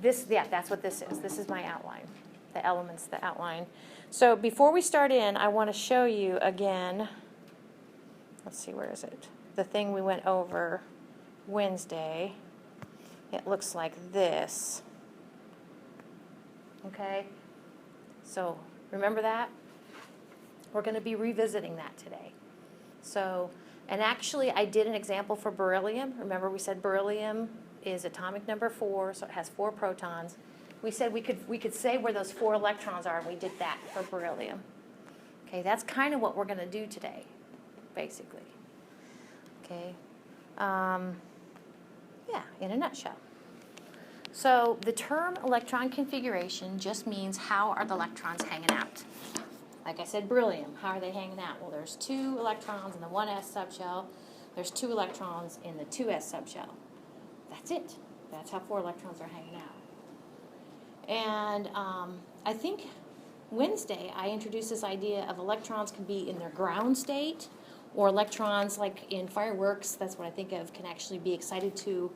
This, yeah, that's what this is. This is my outline, the elements, the outline. So before we start in, I want to show you again, let's see, where is it? The thing we went over Wednesday. It looks like this. Okay? So remember that? We're going to be revisiting that today. So, and actually I did an example for beryllium. Remember we said beryllium is atomic number 4, so it has 4 protons. We said we could say where those 4 electrons are, and we did that for beryllium. Okay, that's kind of what we're going to do today, basically. Okay, yeah, in a nutshell. So the term electron configuration just means how are the electrons hanging out. Like I said, beryllium, how are they hanging out? Well, there's 2 electrons in the 1s subshell. There's 2 electrons in the 2s subshell. That's it. That's how 4 electrons are hanging out. And I think Wednesday I introduced this idea of electrons can be in their ground state, or electrons, like in fireworks, that's what I think of, can actually be excited to.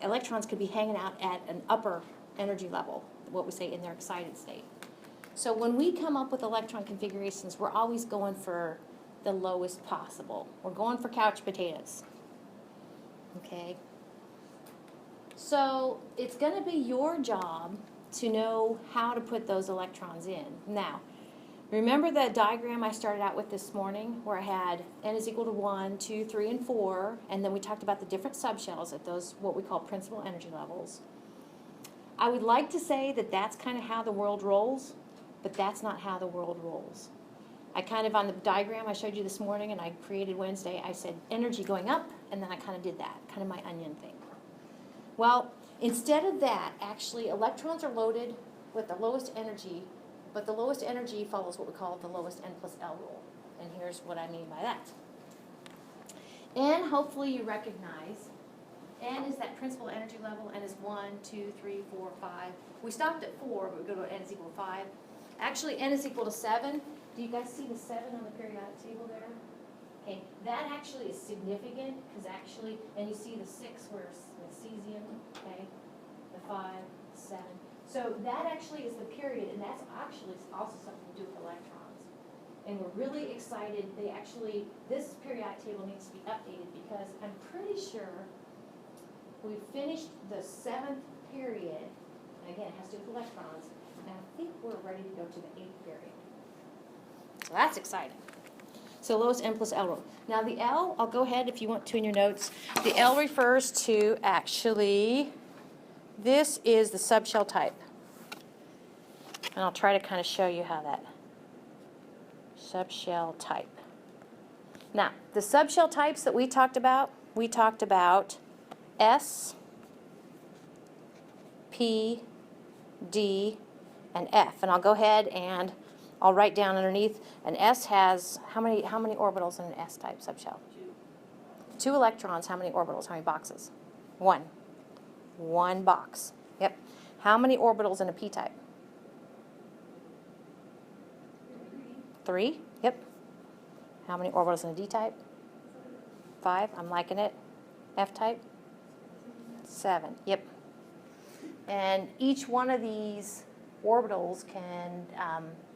Electrons could be hanging out at an upper energy level, what we say in their excited state. So when we come up with electron configurations, we're always going for the lowest possible. We're going for couch potatoes. Okay? So it's going to be your job to know how to put those electrons in. Now, remember that diagram I started out with this morning where I had n is equal to 1, 2, 3, and 4, and then we talked about the different subshells at those, what we call principal energy levels. I would like to say that that's kind of how the world rolls, but that's not how the world rolls. I kind of, on the diagram I showed you this morning and I created Wednesday, I said energy going up, and then I kind of did that, kind of my onion thing. Well, instead of that, actually, electrons are loaded with the lowest energy, but the lowest energy follows what we call the lowest n plus L rule. And here's what I mean by that. N, hopefully you recognize, N is that principal energy level. N is 1, 2, 3, 4, 5. We stopped at 4, but we go to N is equal to 5. Actually, N is equal to 7. Do you guys see the 7 on the periodic table there? Okay, that actually is significant because actually, and you see the 6 where it's cesium, okay, the 5, 7. So that actually is the period, and that's actually also something to do with electrons. And we're really excited. They actually, this periodic table needs to be updated because I'm pretty sure we finished the 7th period, and again, it has to do with electrons, and I think we're ready to go to the 8th period. So that's exciting. So lowest n plus L rule. Now the L, I'll go ahead if you want to in your notes. The L refers to actually, this is the subshell type. And I'll try to kind of show you how that subshell type. Now, the subshell types that we talked about S, P, D, and F. And I'll go ahead and I'll write down underneath. An S has how many orbitals in an S-type subshell? 2 electrons. How many orbitals? How many boxes? 1. 1 box. Yep. How many orbitals in a P-type? 3. Yep. How many orbitals in a D-type? 5. I'm liking it. F-type? 7. Yep. And each one of these orbitals can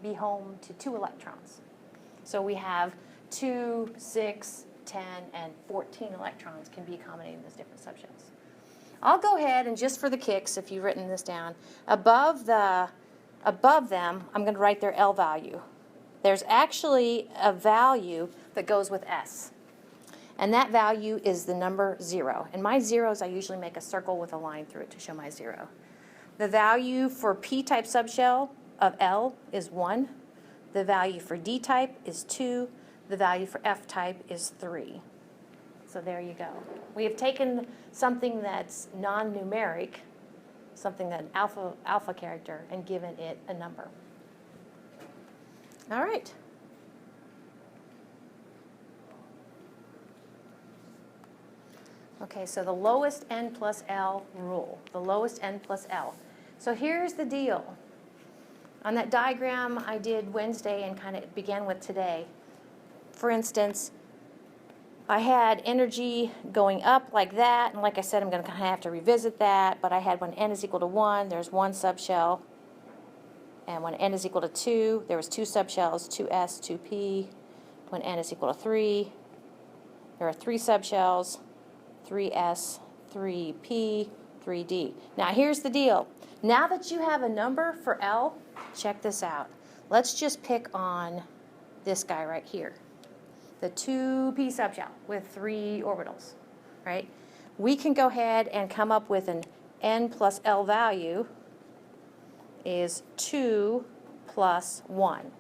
be home to 2 electrons. So we have 2, 6, 10, and 14 electrons can be accommodated in those different subshells. I'll go ahead and just for the kicks, if you've written this down, above them, I'm going to write their L value. There's actually a value that goes with S. And that value is the number 0. And my zeros, I usually make a circle with a line through it to show my 0. The value for P-type subshell of L is 1. The value for D-type is 2. The value for F-type is 3. So there you go. We have taken something that's non-numeric, something that alpha character, and given it a number. All right. Okay, so the lowest n plus L rule, the lowest n plus L. So here's the deal. On that diagram I did Wednesday and kind of began with today, for instance, I had energy going up like that, and like I said, I'm going to kind of have to revisit that, but I had when n is equal to 1, there's one subshell, and when n is equal to 2, there was two subshells, 2s, 2p. When n is equal to 3, there are three subshells, 3s, 3p, 3d. Now here's the deal. Now that you have a number for L, check this out. Let's just pick on this guy right here, the 2p subshell with 3 orbitals, right? We can go ahead and come up with an n plus L value is 2 plus 1.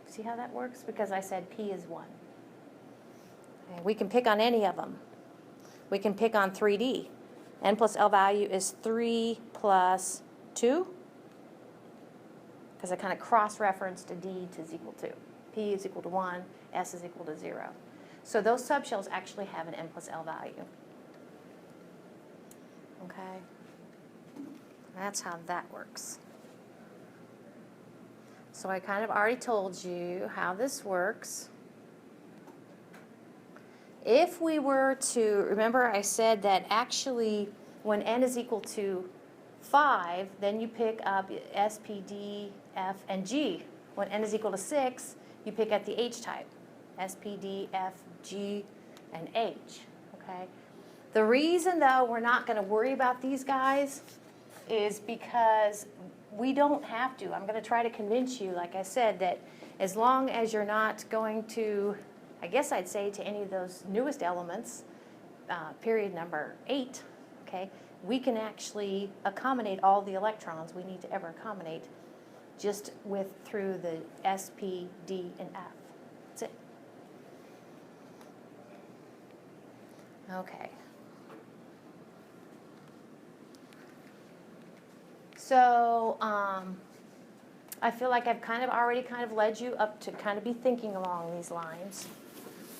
See how that works? Because I said p is 1. Okay, we can pick on any of them. We can pick on 3D. N plus L value is 3 plus 2. Because I kind of cross-referenced a D is equal to. P is equal to 1, S is equal to 0. So those subshells actually have an N plus L value. Okay? That's how that works. So I kind of already told you how this works. If we were to, remember I said that actually when n is equal to 5, then you pick up S, P, D, F, and G. When n is equal to 6, you pick up the H type. S, P, D, F, G, and H. Okay? The reason, though, we're not going to worry about these guys is because we don't have to. I'm going to try to convince you, like I said, that as long as you're not going to, I guess I'd say to any of those newest elements, period number 8, okay, we can actually accommodate all the electrons we need to ever accommodate just through the S, P, D, and F. That's it. Okay. So I feel like I've already led you up to kind of be thinking along these lines.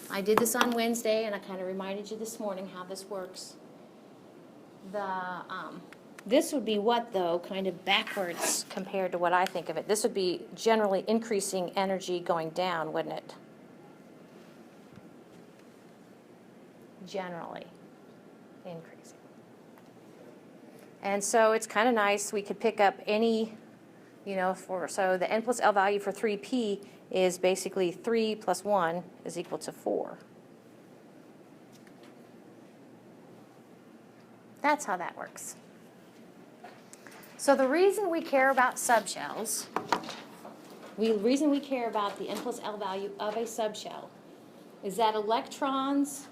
I did this on Wednesday, and I kind of reminded you this morning how this works. This would be what, though, kind of backwards compared to what I think of it. This would be generally increasing energy going down, wouldn't it? Generally increasing. And so it's kind of nice. We could pick up any, so the n plus L value for 3p is basically 3 plus 1 is equal to 4. That's how that works. So the reason we care about subshells, the reason we care about the n plus L value of a subshell is that electrons,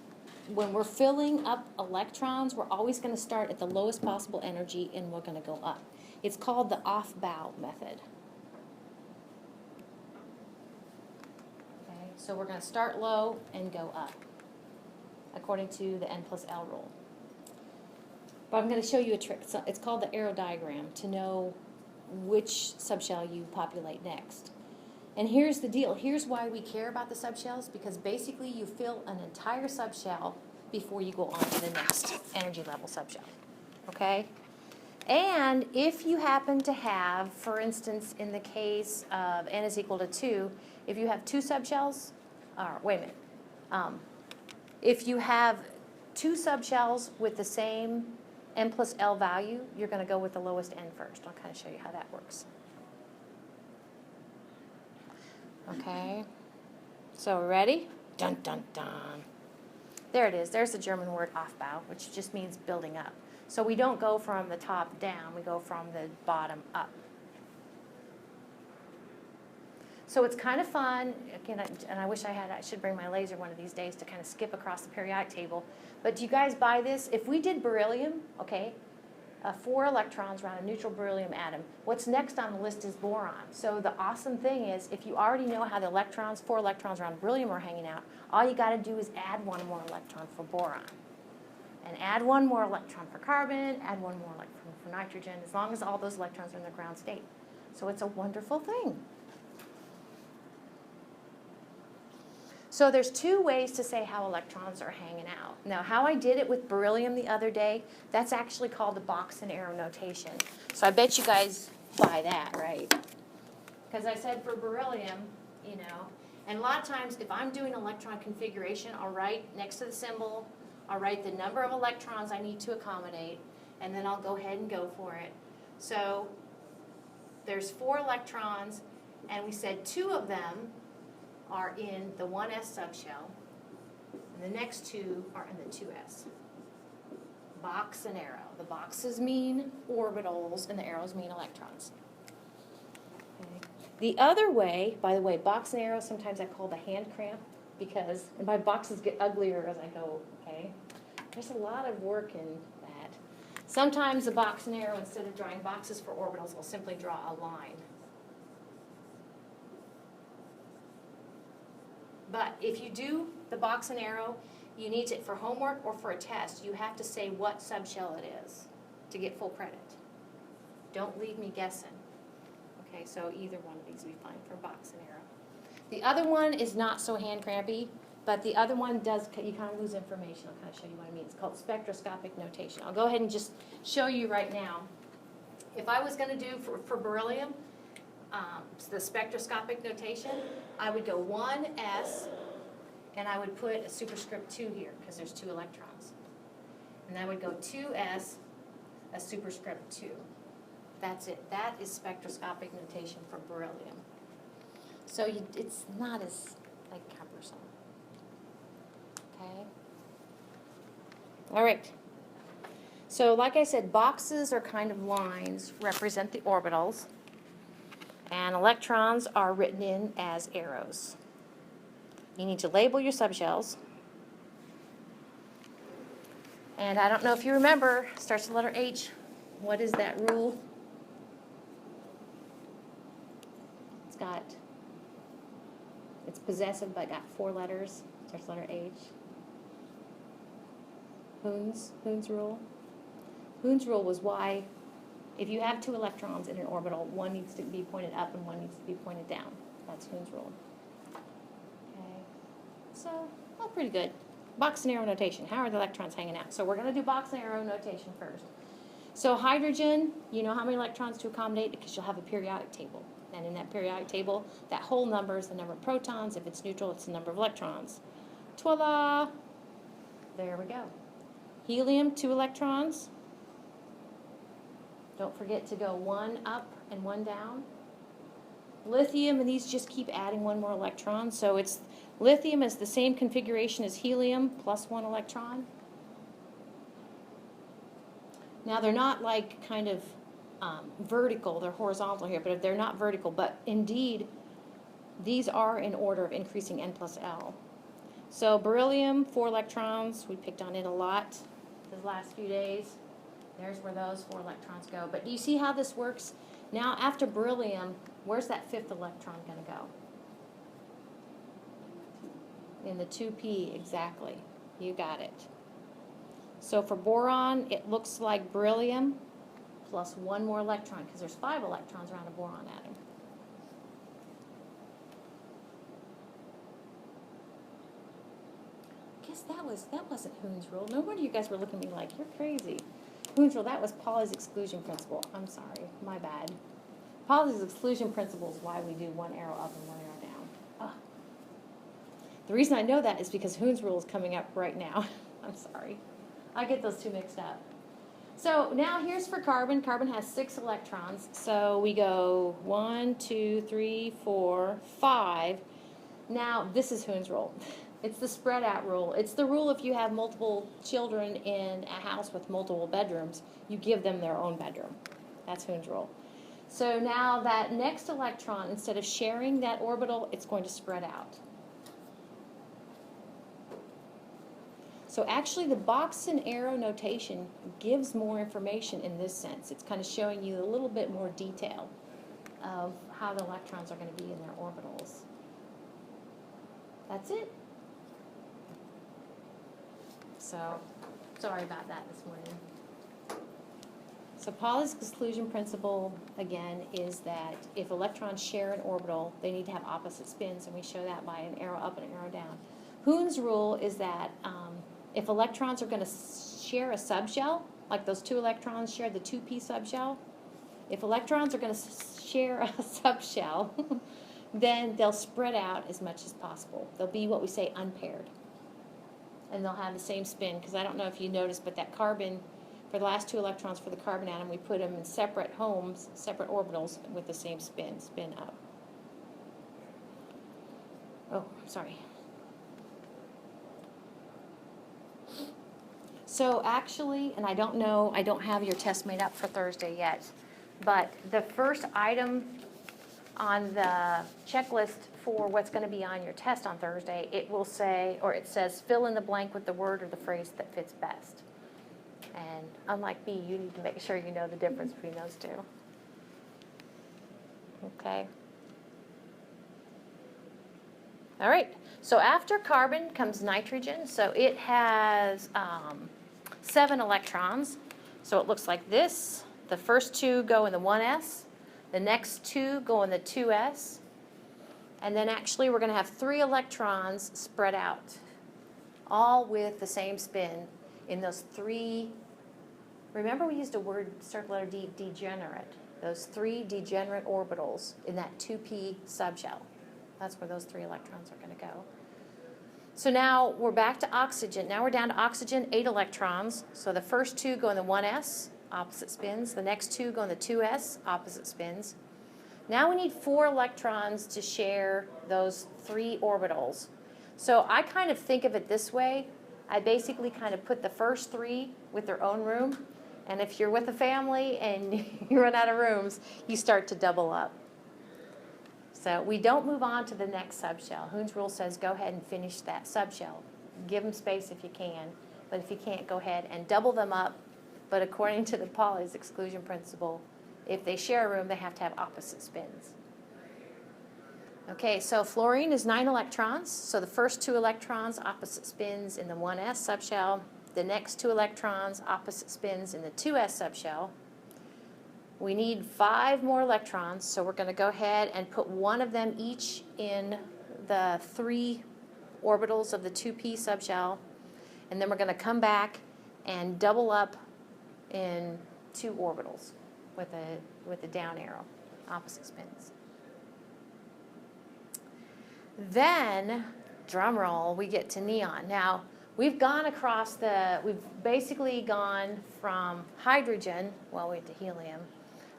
when we're filling up electrons, we're always going to start at the lowest possible energy and we're going to go up. It's called the off-bow method. Okay, so we're going to start low and go up, according to the n plus L rule. But I'm going to show you a trick. It's called the arrow diagram to know which subshell you populate next. And here's the deal. Here's why we care about the subshells, because basically you fill an entire subshell before you go on to the next energy level subshell. Okay? And if you happen to have, for instance, in the case of n is equal to 2, if you have two subshells, wait a minute. If you have two subshells with the same n plus L value, you're going to go with the lowest n first. I'll kind of show you how that works. Okay, so we're ready? Dun, dun, dun. There it is. There's the German word Aufbau, which just means building up. So we don't go from the top down. We go from the bottom up. So it's kind of fun. Again, and I wish I should bring my laser one of these days to kind of skip across the periodic table. But do you guys buy this? If we did beryllium, okay, 4 electrons around a neutral beryllium atom. What's next on the list is boron. So the awesome thing is, if you already know how the 4 electrons around beryllium are hanging out, all you got to do is add 1 more electron for boron. And add 1 more electron for carbon, add 1 more electron for nitrogen, as long as all those electrons are in their ground state. So it's a wonderful thing. So there's 2 ways to say how electrons are hanging out. Now, how I did it with beryllium the other day, that's actually called the box and arrow notation. So I bet you guys buy that, right? Because I said for beryllium, And a lot of times, if I'm doing electron configuration, I'll write next to the symbol, I'll write the number of electrons I need to accommodate, and then I'll go ahead and go for it. So there's 4 electrons, and we said 2 of them are in the 1s subshell, and the next 2 are in the 2s. Box and arrow. The boxes mean orbitals, and the arrows mean electrons. Okay. The other way, by the way, box and arrow, sometimes I call the hand cramp, because, and my boxes get uglier as I go, okay? There's a lot of work in that. Sometimes the box and arrow, instead of drawing boxes for orbitals, will simply draw a line. But if you do the box and arrow, you need it for homework or for a test. You have to say what subshell it is to get full credit. Don't leave me guessing. Okay, so either one of these will be fine for box and arrow. The other one is not so hand crampy, but the other one does, you kind of lose information. I'll kind of show you what I mean. It's called spectroscopic notation. I'll go ahead and just show you right now. If I was going to do for beryllium, the spectroscopic notation, I would go 1s, and I would put a superscript 2 here, because there's 2 electrons. And I would go 2s, a superscript 2. That's it. That is spectroscopic notation for beryllium. So it's not as cumbersome. Okay? All right. So like I said, boxes are kind of lines, represent the orbitals, and electrons are written in as arrows. You need to label your subshells. And I don't know if you remember, starts with the letter H. What is that rule? It's possessive, but got 4 letters. Starts with the letter H. Hund's rule. Hund's rule was why, if you have 2 electrons in an orbital, one needs to be pointed up and one needs to be pointed down. That's Hund's rule. Okay. So, well, pretty good. Box and arrow notation. How are the electrons hanging out? So we're going to do box and arrow notation first. So hydrogen, you know how many electrons to accommodate because you'll have a periodic table. And in that periodic table, that whole number is the number of protons. If it's neutral, it's the number of electrons. Voila! There we go. Helium, 2 electrons. Don't forget to go 1 up and 1 down. Lithium, and these just keep adding 1 more electron. So it's lithium is the same configuration as helium plus 1 electron. Now they're not like kind of vertical, they're horizontal here, but they're not vertical. But indeed, these are in order of increasing n plus L. So beryllium, 4 electrons. We picked on it a lot the last few days. There's where those 4 electrons go. But do you see how this works? Now, after beryllium, where's that 5th electron going to go? In the 2p, exactly. You got it. So for boron, it looks like beryllium plus 1 more electron, because there's 5 electrons around a boron atom. I guess that wasn't Hund's rule. No wonder you guys were looking at me like, you're crazy. Hund's rule, that was Pauli's exclusion principle. I'm sorry, my bad. Pauli's exclusion principle is why we do 1 arrow up and 1 arrow down. Ugh. The reason I know that is because Hund's rule is coming up right now. I'm sorry. I get those 2 mixed up. So now here's for carbon. Carbon has 6 electrons. So we go 1, 2, 3, 4, 5. Now this is Hund's rule. It's the spread out rule. It's the rule if you have multiple children in a house with multiple bedrooms, you give them their own bedroom. That's Hund's rule. So now that next electron, instead of sharing that orbital, it's going to spread out. So actually the box and arrow notation gives more information in this sense. It's kind of showing you a little bit more detail of how the electrons are going to be in their orbitals. That's it. So, sorry about that this morning. So Pauli's exclusion principle, again, is that if electrons share an orbital, they need to have opposite spins, and we show that by an arrow up and an arrow down. Hund's rule is that if electrons are going to share a subshell, like those 2 electrons share the 2p subshell, if electrons are going to share a subshell, then they'll spread out as much as possible. They'll be what we say unpaired. And they'll have the same spin, because I don't know if you noticed, but that carbon, for the last 2 electrons for the carbon atom, we put them in separate homes, separate orbitals with the same spin up. Oh, sorry. So actually, and I don't know, I don't have your test made up for Thursday yet, but the first item on the checklist for what's going to be on your test on Thursday, it will say, or it says, fill in the blank with the word or the phrase that fits best. And unlike me, you need to make sure you know the difference between those two. Okay. All right. So after carbon comes nitrogen. So it has 7 electrons. So it looks like this. The first 2 go in the 1s. The next 2 go in the 2s. And then actually we're going to have 3 electrons spread out, all with the same spin in those 3. Remember we used a word, circle letter D, degenerate. Those 3 degenerate orbitals in that 2p subshell. That's where those 3 electrons are going to go. So now we're back to oxygen. Now we're down to oxygen, 8 electrons. So the first 2 go in the 1s, opposite spins. The next 2 go in the 2s, opposite spins. Now we need 4 electrons to share those 3 orbitals. So I kind of think of it this way. I basically kind of put the first 3 with their own room. And if you're with a family and you run out of rooms, you start to double up. So we don't move on to the next subshell. Hoon's rule says go ahead and finish that subshell. Give them space if you can. But if you can't, go ahead and double them up. But according to the Pauli's exclusion principle, if they share a room, they have to have opposite spins. Okay, so fluorine is 9 electrons. So the first 2 electrons, opposite spins in the 1s subshell. The next 2 electrons, opposite spins in the 2s subshell. We need 5 more electrons, so we're going to go ahead and put 1 of them each in the 3 orbitals of the 2p subshell. And then we're going to come back and double up in 2 orbitals with a down arrow, opposite spins. Then, drum roll, we get to neon. Now, we've basically gone from hydrogen, well, we went to helium,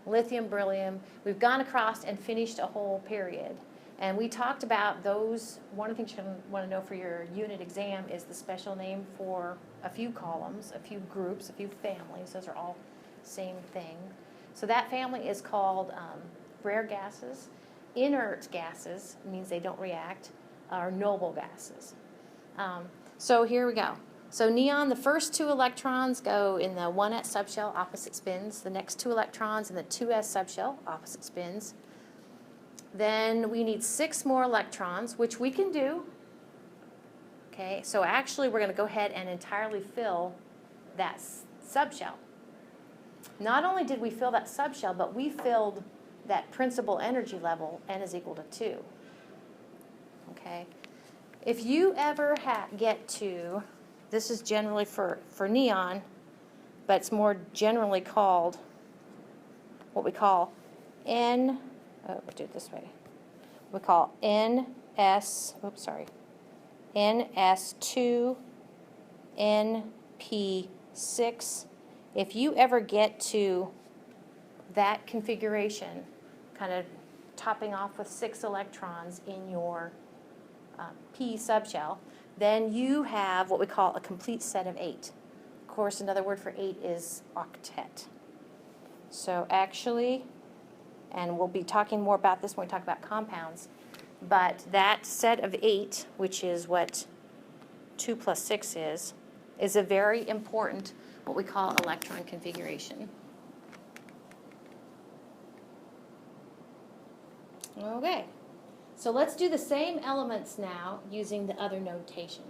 lithium, beryllium. We've gone across and finished a whole period. And we talked about those. One of the things you're going to want to know for your unit exam is the special name for a few columns, a few groups, a few families. Those are all same thing. So that family is called rare gases. Inert gases means they don't react, are noble gases. So here we go. So neon, the first 2 electrons go in the 1s subshell, opposite spins. The next 2 electrons in the 2s subshell, opposite spins. Then we need 6 more electrons, which we can do. Okay, so actually we're going to go ahead and entirely fill that subshell. Not only did we fill that subshell, but we filled that principal energy level, n is equal to 2. Okay, if you ever get to, this is generally for neon, but it's more generally called what we call we'll do it this way. We call NS2 NP6. If you ever get to that configuration, kind of topping off with 6 electrons in your P subshell, then you have what we call a complete set of 8. Of course, another word for 8 is octet. So actually, and we'll be talking more about this when we talk about compounds, but that set of 8, which is what 2 plus 6 is a very important, what we call electron configuration. Okay, so let's do the same elements now using the other notation.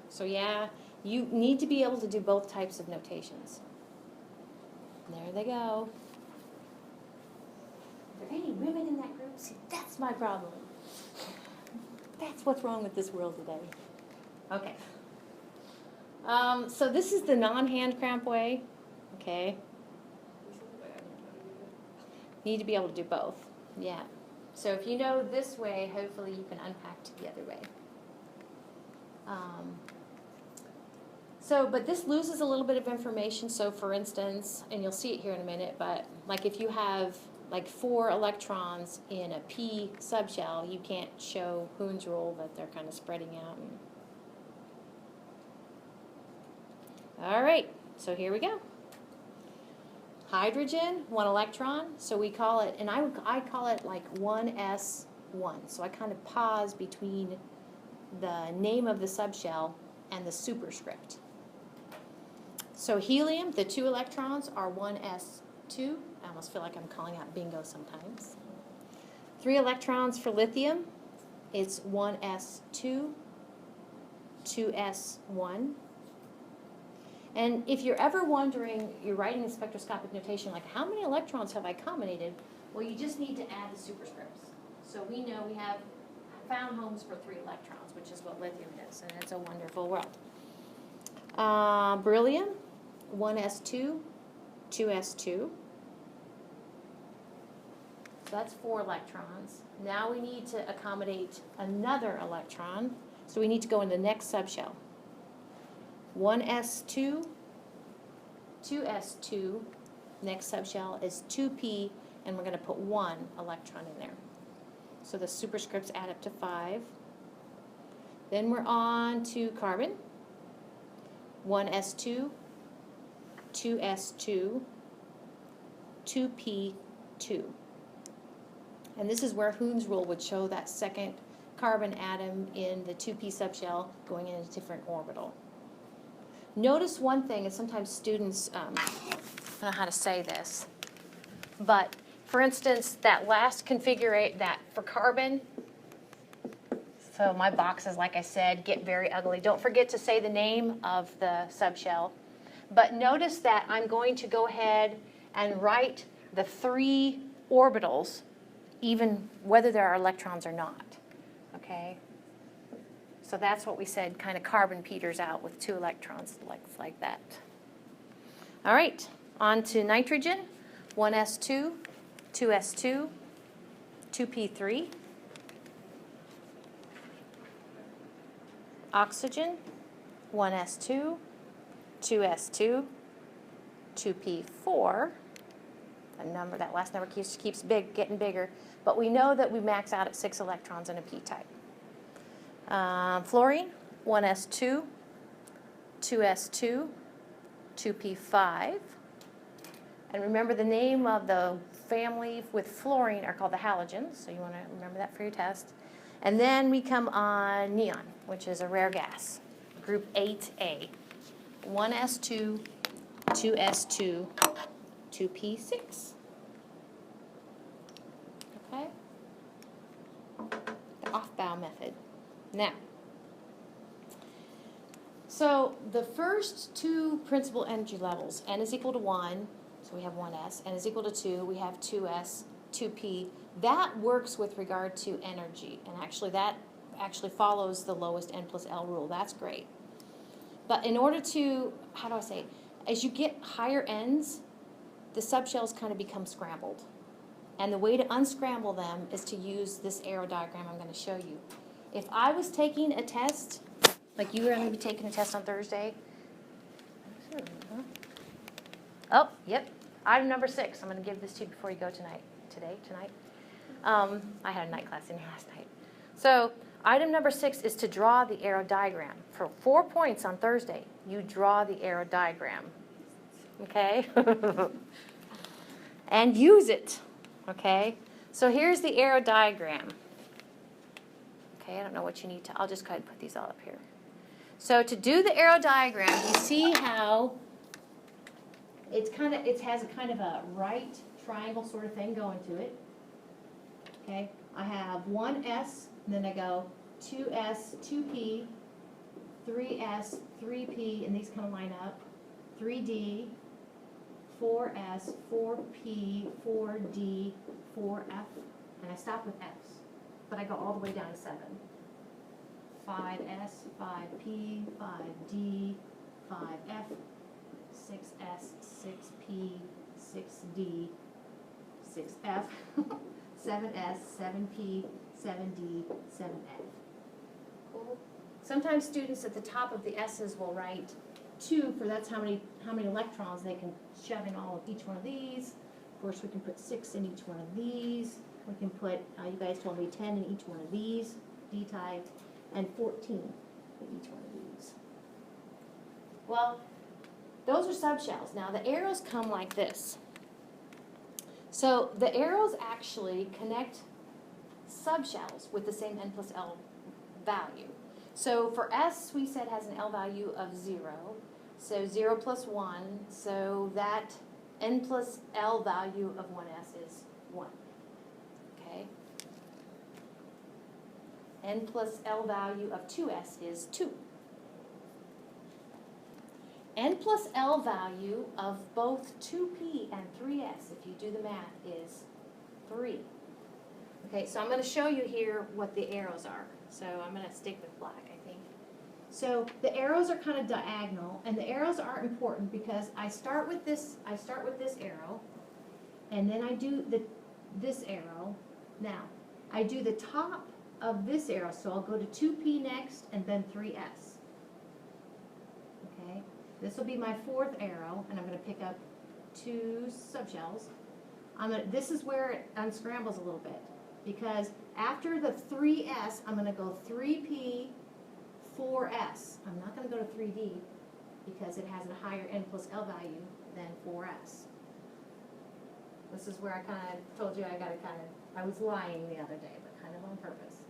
So yeah, you need to be able to do both types of notations. There they go. Are there any women in that group? See, that's my problem. That's what's wrong with this world today. Okay. So this is the non-hand cramp way. Okay. Need to be able to do both. Yeah. So if you know this way, hopefully you can unpack the other way. But this loses a little bit of information. So for instance, and you'll see it here in a minute, but like if you have like 4 electrons in a p subshell, you can't show Hund's rule that they're kind of spreading out. All right, so here we go. Hydrogen, 1 electron, so we call it, and I call it like 1s1. So I kind of pause between the name of the subshell and the superscript. So helium, the 2 electrons are 1s2. I almost feel like I'm calling out bingo sometimes. 3 electrons for lithium, it's 1s2, 2s1. And if you're ever wondering, you're writing in spectroscopic notation, like how many electrons have I combinated? Well, you just need to add the superscripts. So we know we have found homes for 3 electrons, which is what lithium is, and it's a wonderful world. Beryllium, 1s2, 2s2. So that's 4 electrons. Now we need to accommodate another electron, so we need to go in the next subshell. 1s2, 2s2, next subshell is 2p, and we're going to put 1 electron in there. So the superscripts add up to 5. Then we're on to carbon. 1s2, 2s2, 2p2. And this is where Hund's rule would show that second carbon atom in the 2p subshell going in a different orbital. Notice one thing, and sometimes students, I don't know how to say this, but for instance, that last configuration, that for carbon, so my boxes, like I said, get very ugly. Don't forget to say the name of the subshell. But notice that I'm going to go ahead and write the 3 orbitals, even whether there are electrons or not, okay? So that's what we said, kind of carbon peters out with 2 electrons like that. All right, on to nitrogen, 1s2, 2s2, 2p3. Oxygen, 1s2, 2s2, 2p4. That last number keeps getting bigger, but we know that we max out at 6 electrons in a p-type. Fluorine, 1s2, 2s2, 2p5. And remember the name of the family with fluorine are called the halogens, so you want to remember that for your test. And then we come on neon, which is a rare gas, group 8A. 1s2, 2s2, 2p6. Okay? The off-bow method. Now, so the first 2 principal energy levels, n is equal to 1, so we have 1s, n is equal to 2, we have 2s, 2p. That works with regard to energy, and that actually follows the lowest n plus L rule. That's great. But in order to, how do I say, as you get higher n's, the subshells kind of become scrambled. And the way to unscramble them is to use this arrow diagram I'm going to show you. If I was taking a test, like you were going to be taking a test on Thursday. Oh, yep. Item number 6. I'm going to give this to you before you go tonight. I had a night class in here last night. So item number 6 is to draw the arrow diagram. For 4 points on Thursday, you draw the arrow diagram. Okay? And use it. Okay? So here's the arrow diagram. Okay, I don't know what you need to, I'll just go ahead and put these all up here. So to do the arrow diagram, you see how it has a kind of a right triangle sort of thing going to it. Okay, I have 1s, and then I go 2s, 2p, 3s, 3p, and these kind of line up. 3d, 4s, 4p, 4d, 4f, and I stop with f's, but I go all the way down to 7. 5s, 5p, 5d, 5f, 6s, 6p, 6d, 6f, 7s, 7p, 7d, 7f. Cool. Sometimes students at the top of the S's will write 2 for that's how many electrons they can shove in all of each one of these. Of course, we can put 6 in each one of these. We can put, you guys told me 10 in each one of these, D type, and 14 in each one of these. Well, those are subshells. Now the arrows come like this. So the arrows actually connect subshells with the same n plus L value. So for S, we said has an L value of 0. So 0 plus 1. So that n plus L value of 1s is 1. Okay? N plus L value of 2s is 2. N plus L value of both 2p and 3s, if you do the math, is 3. Okay, so I'm going to show you here what the arrows are. So I'm going to stick with black, I think. So the arrows are kind of diagonal, and the arrows are important because I start with this arrow, and then I do this arrow. Now, I do the top of this arrow, so I'll go to 2p next, and then 3s. Okay? This will be my 4th arrow, and I'm going to pick up 2 subshells. This is where it unscrambles a little bit, because after the 3s, I'm going to go 3p, 4s. I'm not going to go to 3d, because it has a higher n plus L value than 4s. This is where I kind of told you I was lying the other day, but kind of on purpose.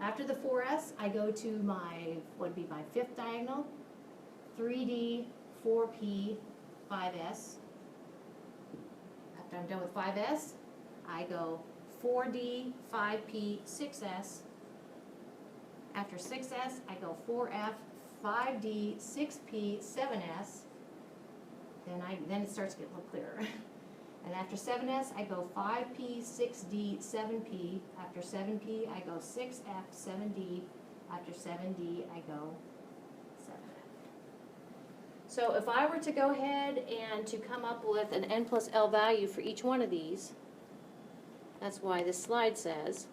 After the 4s, I go to would be my 5th diagonal, 3D, 4P, 5S. After I'm done with 5S, I go 4D, 5P, 6S. After 6S, I go 4F, 5D, 6P, 7S. Then it starts to get a little clearer. And after 7S, I go 5P, 6D, 7P. After 7P, I go 6F, 7D. After 7D, I go 7F. So if I were to go ahead and to come up with an n plus L value for each one of these, that's why this slide says,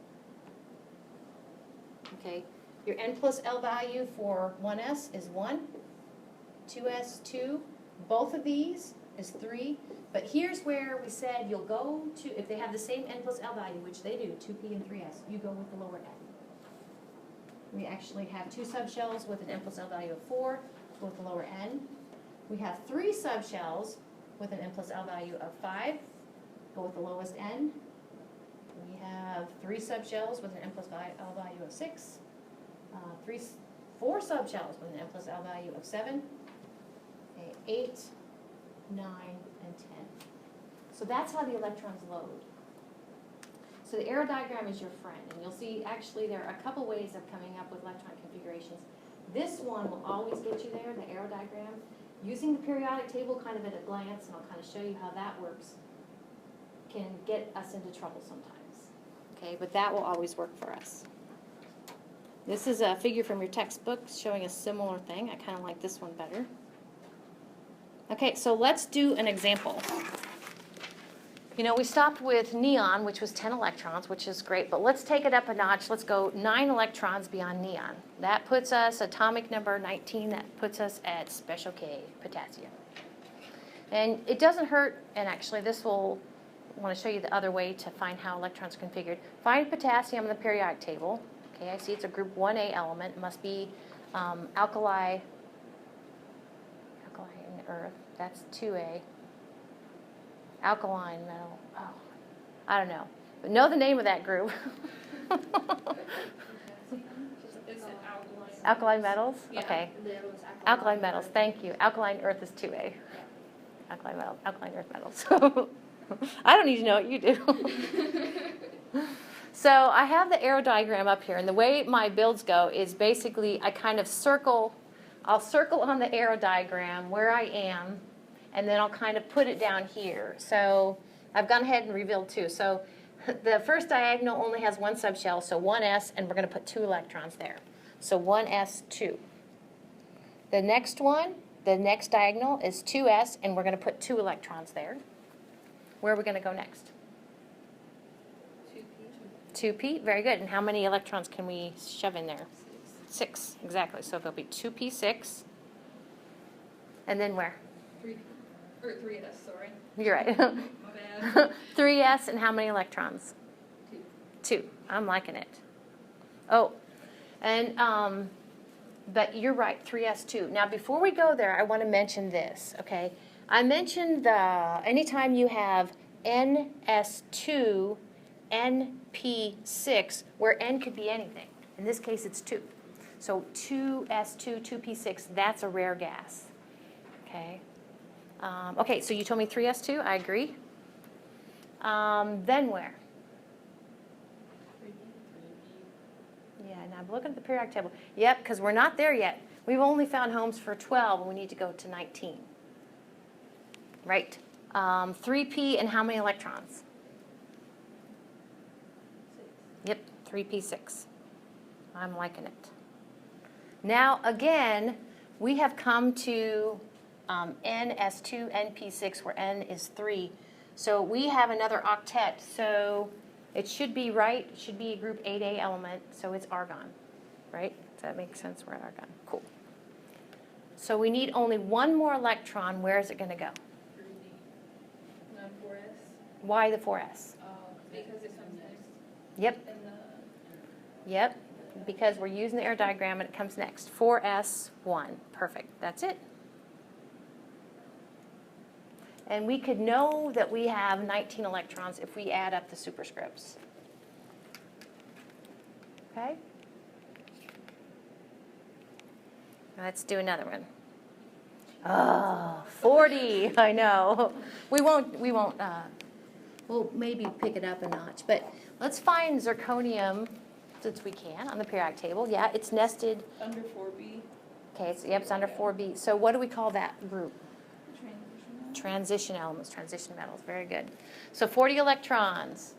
okay, your n plus L value for 1s is 1, 2s, 2. Both of these is 3. But here's where we said you'll go to, if they have the same n plus L value, which they do, 2p and 3s, you go with the lower n. We actually have 2 subshells with an n plus L value of 4, go with the lower n. We have 3 subshells with an n plus L value of 5, go with the lowest n. We have 3 subshells with an n plus L value of 6, 4 subshells with an n plus L value of 7, okay, 8, 9, and 10. So that's how the electrons load. So the arrow diagram is your friend, and you'll see actually there are a couple ways of coming up with electron configurations. This one will always get you there, the arrow diagram. Using the periodic table kind of at a glance, and I'll kind of show you how that works, can get us into trouble sometimes. Okay, but that will always work for us. This is a figure from your textbook showing a similar thing. I kind of like this one better. Okay, so let's do an example. You know, we stopped with neon, which was 10 electrons, which is great, but let's take it up a notch. Let's go 9 electrons beyond neon. That puts us, atomic number 19, that puts us at special K, potassium. And it doesn't hurt, and actually this will, I want to show you the other way to find how electrons are configured. Find potassium in the periodic table. Okay, I see it's a group 1A element. It must be alkaline earth. That's 2A. Alkaline metal. Oh, I don't know. But know the name of that group. Alkaline metals? Yeah. Okay. Alkaline metals. Thank you. Alkaline earth is 2A. Alkaline metal. Alkaline earth metals. I don't need to know what you do. So I have the arrow diagram up here, and the way my builds go is basically I kind of circle. I'll circle on the arrow diagram where I am, and then I'll kind of put it down here. So I've gone ahead and revealed 2. So the first diagonal only has 1 subshell, so 1s, and we're going to put 2 electrons there. So 1s2. The next one, the next diagonal is 2s, and we're going to put 2 electrons there. Where are we going to go next? 2p. 2p, very good. And how many electrons can we shove in there? 6, exactly. So it'll be 2p6. And then where? 3s, sorry. You're right. My bad. 3s, and how many electrons? 2. I'm liking it. Oh, and but you're right, 3s2. Now, before we go there, I want to mention this, okay? I mentioned anytime you have ns2, np6, where n could be anything. In this case, it's 2. So 2s2, 2p6, that's a rare gas, okay? Okay, so you told me 3s2, I agree. Then where? Yeah, and I'm looking at the periodic table. Yep, because we're not there yet. We've only found homes for 12, and we need to go to 19. Right. 3p, and how many electrons? 6. Yep, 3p6. I'm liking it. Now, again, we have come to ns2, np6, where n is 3. So we have another octet. So it should be right. It should be a group 8a element. So it's argon, right? Does that make sense? We're at argon. Cool. So we need only one more electron. Where is it going to go? 3d. Not 4s. Why the 4s? Because it comes next. Yep. And Yep. Because we're using the air diagram and it comes next. 4s1. Perfect. That's it. And we could know that we have 19 electrons if we add up the superscripts. Okay? Let's do another one. Oh, 40. I know. We'll maybe pick it up a notch. But let's find zirconium, since we can, on the periodic table. Yeah, it's nested. under 4b. Okay, it's under 4b. So what do we call that group? Transition. Transition elements, transition metals. Very good. So 40 electrons.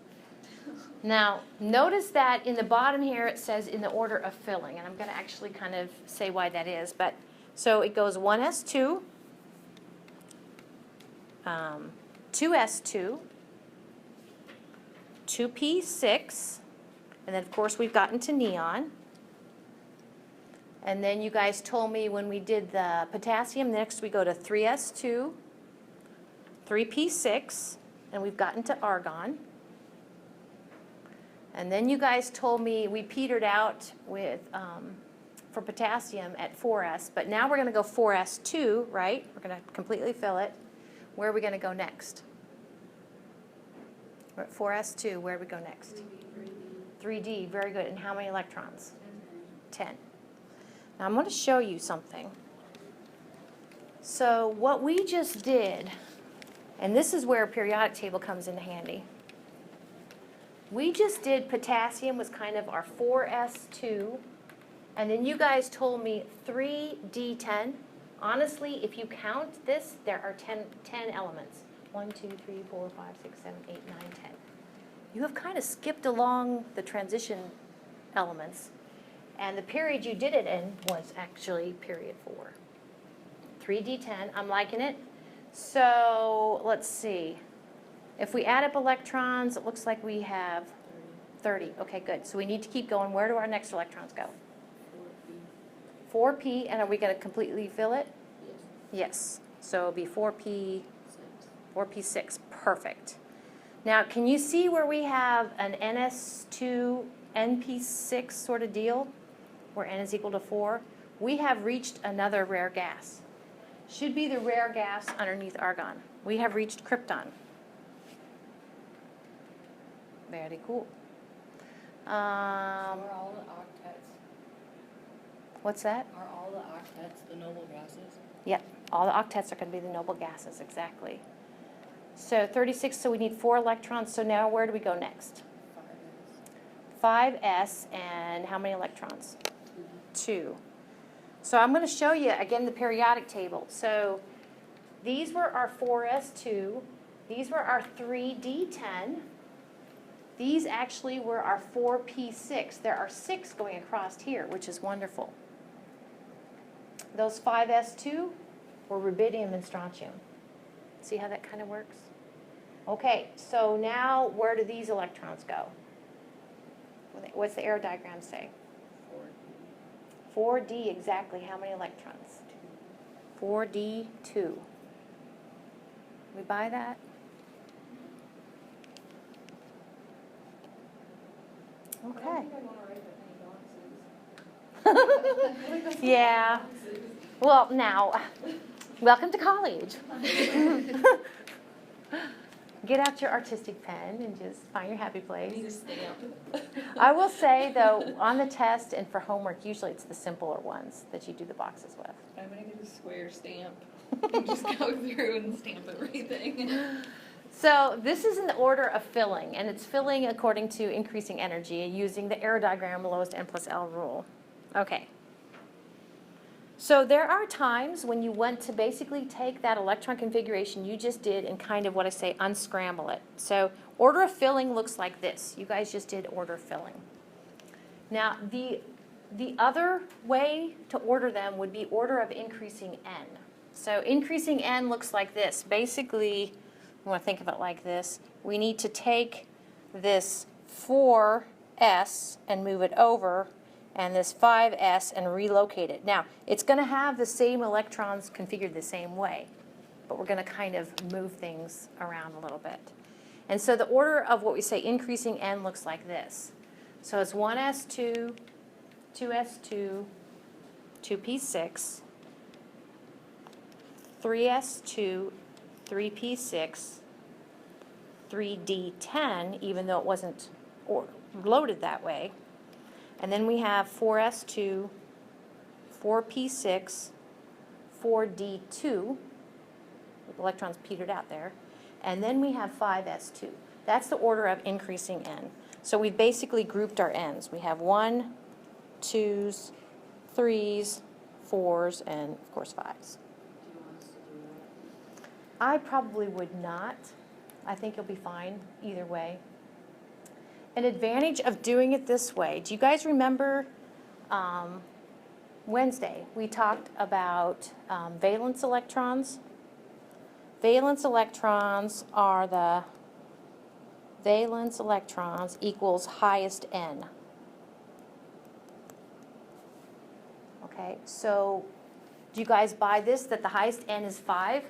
Now, notice that in the bottom here it says in the order of filling, and I'm going to actually kind of say why that is. But so it goes 1s2, 2s2, 2p6, and then of course we've gotten to neon. And then you guys told me when we did the potassium, next we go to 3s2, 3p6, and we've gotten to argon. And then you guys told me we petered out with for potassium at 4s, but now we're going to go 4s2, right? We're going to completely fill it. Where are we going to go next? We're at 4s2. Where do we go next? 3d. Very good. And how many electrons? 10. Now I'm going to show you something. So what we just did, and this is where a periodic table comes in handy. We just did potassium was kind of our 4s2, and then you guys told me 3d10. Honestly, if you count this, there are 10 elements. 1, 2, 3, 4, 5, 6, 7, 8, 9, 10. You have kind of skipped along the transition elements, and the period you did it in was actually period 4. 3d10, I'm liking it. So let's see. If we add up electrons, it looks like we have 30. Okay, good. So we need to keep going. Where do our next electrons go? 4p, and are we going to completely fill it? Yes. So it'll be 4p6. Perfect. Now, can you see where we have an ns2, np6 sort of deal, where n is equal to 4? We have reached another rare gas. Should be the rare gas underneath argon. We have reached krypton. Very cool. Are all the octets? What's that? Are all the octets the noble gases? Yep. All the octets are going to be the noble gases, exactly. So 36, so we need 4 electrons. So now where do we go next? 5s, and how many electrons? 2. So I'm going to show you, again, the periodic table. So these were our 4s2. These were our 3d10. These actually were our 4p6. There are 6 going across here, which is wonderful. Those 5s2 were rubidium and strontium. See how that kind of works? Okay, so now where do these electrons go? What's the arrow diagram say? 4. 4D, exactly. How many electrons? 4D, 2. We buy that? I don't Okay. think I want to write that many boxes. Yeah. Well, now, welcome to college. Get out your artistic pen and just find your happy place. Need a stamp. I will say, though, on the test and for homework, usually it's the simpler ones that you do the boxes with. I'm gonna get a square stamp and just go through and stamp everything. So this is in the order of filling, and it's filling according to increasing energy using the arrow diagram lowest n plus L rule. Okay. So there are times when you want to basically take that electron configuration you just did and kind of, what I say, unscramble it. So order of filling looks like this. You guys just did order of filling. Now, the other way to order them would be order of increasing n. So increasing n looks like this. Basically, you want to think of it like this. We need to take this 4s and move it over, and this 5s and relocate it. Now, it's going to have the same electrons configured the same way, but we're going to kind of move things around a little bit. And so the order of what we say increasing n looks like this. So it's 1s2, 2s2, 2p6, 3s2, 3p6, 3d10, even though it wasn't loaded that way. And then we have 4s2, 4p6, 4d2, with electrons petered out there, and then we have 5s2. That's the order of increasing n. So we've basically grouped our n's. We have 1, 2s, 3s, 4s, and of course 5s. I probably would not. I think you'll be fine either way. An advantage of doing it this way, do you guys remember Wednesday we talked about valence electrons? Valence electrons are the valence electrons equals highest n. Okay, so do you guys buy this, that the highest n is 5?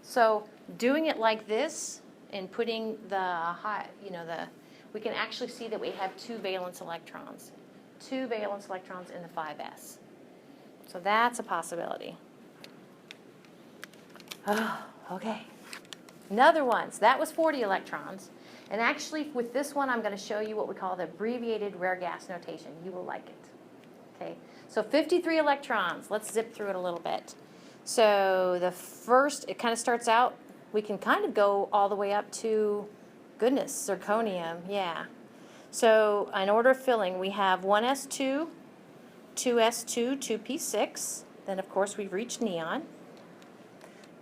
So doing it like this and putting the high, we can actually see that we have 2 valence electrons. 2 valence electrons in the 5s. So that's a possibility. Oh, okay. Another one. So that was 40 electrons. And actually, with this one, I'm going to show you what we call the abbreviated rare gas notation. You will like it. Okay. So 53 electrons. Let's zip through it a little bit. So the first, it kind of starts out, we can kind of go all the way up to, goodness, zirconium. Yeah. So in order of filling, we have 1s2, 2s2, 2p6. Then, of course, we've reached neon.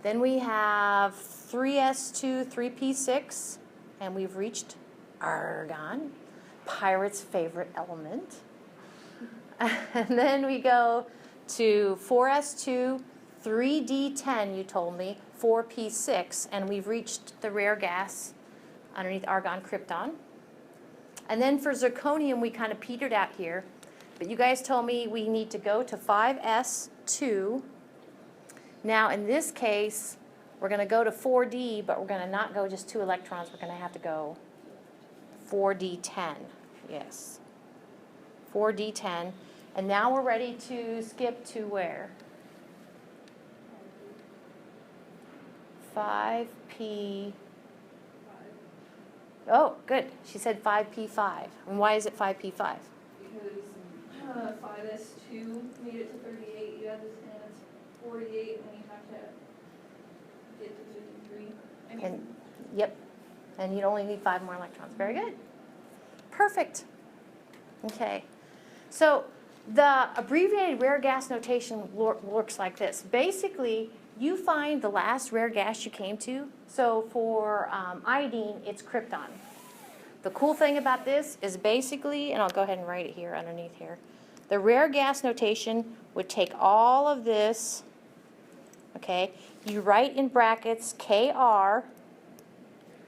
Then we have 3s2, 3p6, and we've reached argon, pirate's favorite element. And then we go to 4s2, 3d10, you told me, 4p6, and we've reached the rare gas underneath argon krypton. And then for zirconium, we kind of petered out here. But you guys told me we need to go to 5s2. Now, in this case, we're going to go to 4d, but we're going to not go just 2 electrons. We're going to have to go 4d10. Yes. 4d10. And now we're ready to skip to where? 5p. Oh, good. She said 5p5. And why is it 5p5? Because 5s2 made it to 38, you have this, and it's 48, and then you have to get to 53. And yep. And you'd only need 5 more electrons. Very good. Perfect. Okay. So the abbreviated rare gas notation works like this. Basically, you find the last rare gas you came to. So for iodine, it's krypton. The cool thing about this is basically, and I'll go ahead and write it here underneath here, the rare gas notation would take all of this, okay, you write in brackets Kr,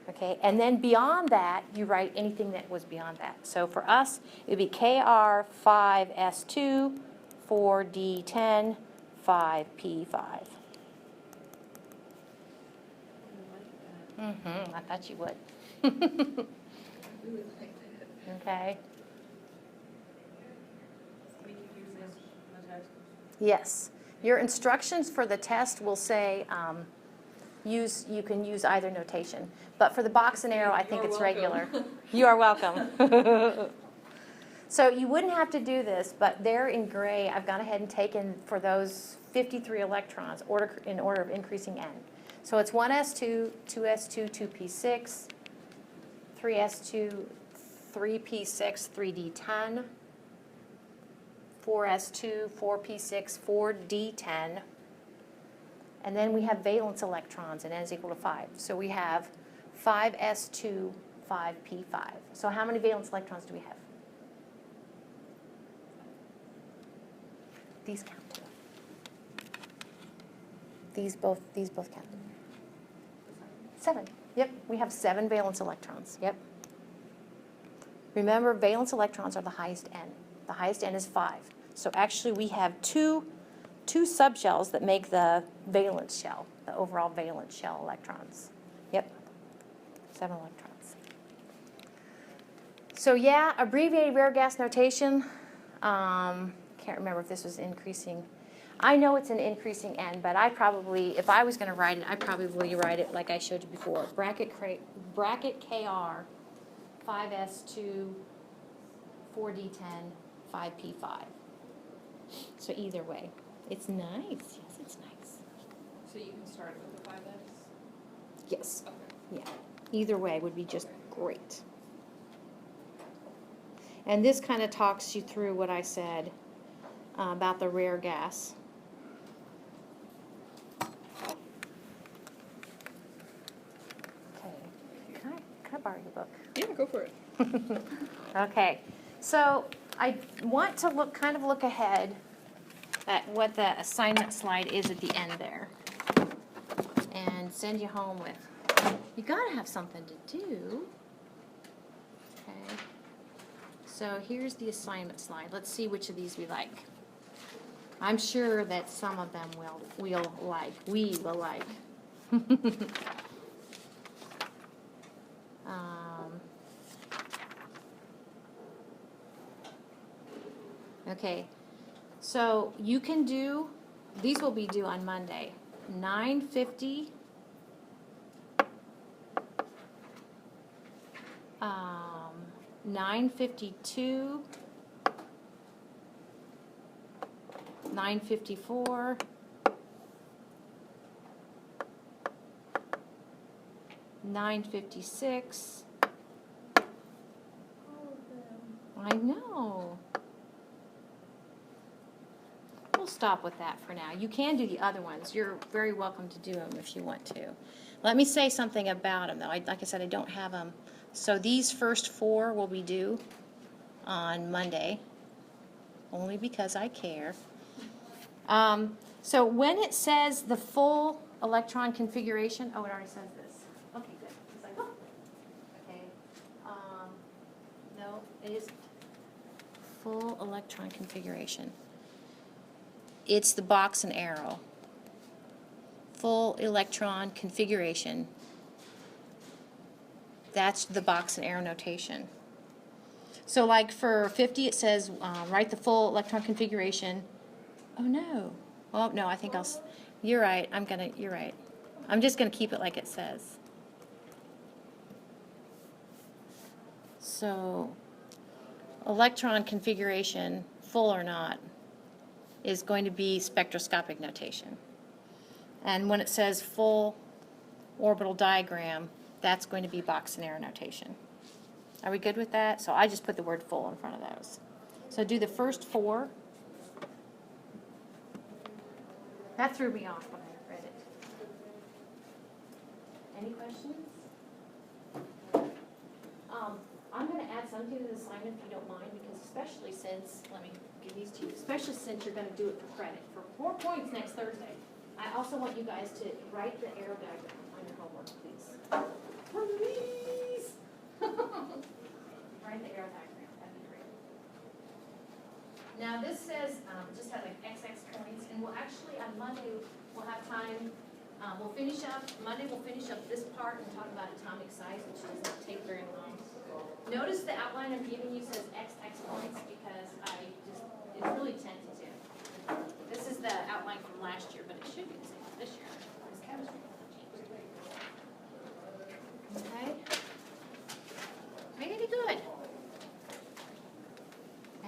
Okay, and then beyond that, you write anything that was beyond that. So for us, it would be KR5S2, 4D10, 5P5. I thought you would. Okay. We can use this in the test. Yes. Your instructions for the test will say you can use either notation. But for the box and arrow, I think it's regular. You are welcome. So you wouldn't have to do this, but there in gray, I've gone ahead and taken for those 53 electrons in order of increasing n. So it's 1s2, 2s2, 2p6, 3s2, 3p6, 3d10, 4s2, 4p6, 4d10, and then we have valence electrons, and n is equal to 5. So we have 5s2, 5p5. So how many valence electrons do we have? These count too. These both count. 7. Yep, we have 7 valence electrons. Yep. Remember, valence electrons are the highest n. The highest n is 5. So actually we have two subshells that make the valence shell, the overall valence shell electrons. Yep, 7 electrons. So yeah, abbreviated rare gas notation. Can't remember if this was increasing. I know it's an increasing n, but I probably, if I was going to write it, I'd probably write it like I showed you before. Bracket KR, 5s2, 4d10, 5p5. So either way, it's nice. Yes, it's nice. So you can start with the 5s? Yes. Okay. Yeah. Either way would be just great. And this kind of talks you through what I said about the rare gas. Okay. Can I borrow your book? Yeah, go for it. Okay, so I want to look ahead at what the assignment slide is at the end there, and send you home with. You gotta have something to do. Okay. So here's the assignment slide. Let's see which of these we like. I'm sure that some of them we will like. Okay, so you can do, these will be due on Monday, 950, 952, 954, 956. I know. We'll stop with that for now. You can do the other ones. You're very welcome to do them if you want to. Let me say something about them, though. Like I said, I don't have them. So these first 4 will be due on Monday, only because I care. So when it says the full electron configuration, oh, it already says this. Okay, good. It's like, oh. Okay. No, it isn't. Full electron configuration. It's the box and arrow. Full electron configuration. That's the box and arrow notation. So like for 50 it says write the full electron configuration. Oh no. Oh no, I think you're right. You're right. I'm just gonna keep it like it says. So electron configuration, full or not, is going to be spectroscopic notation. And when it says full orbital diagram, that's going to be box and arrow notation. Are we good with that? So I just put the word full in front of those. So do the first 4. That threw me off when I read it. Any questions? I'm going to add something to the assignment if you don't mind, because especially since, let me give these to you, especially since you're going to do it for credit, for 4 points next Thursday. I also want you guys to write the arrow diagram on your homework, please. For me. We'll finish up, Monday we'll finish up this part and talk about atomic size, which does not take very long. Notice the outline I'm giving you says XX points because it's really tentative. This is the outline from last year, but it should be the same for this year, because chemistry hasn't changed. Okay? Pretty good.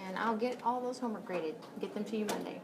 And I'll get all those homework graded, get them to you Monday.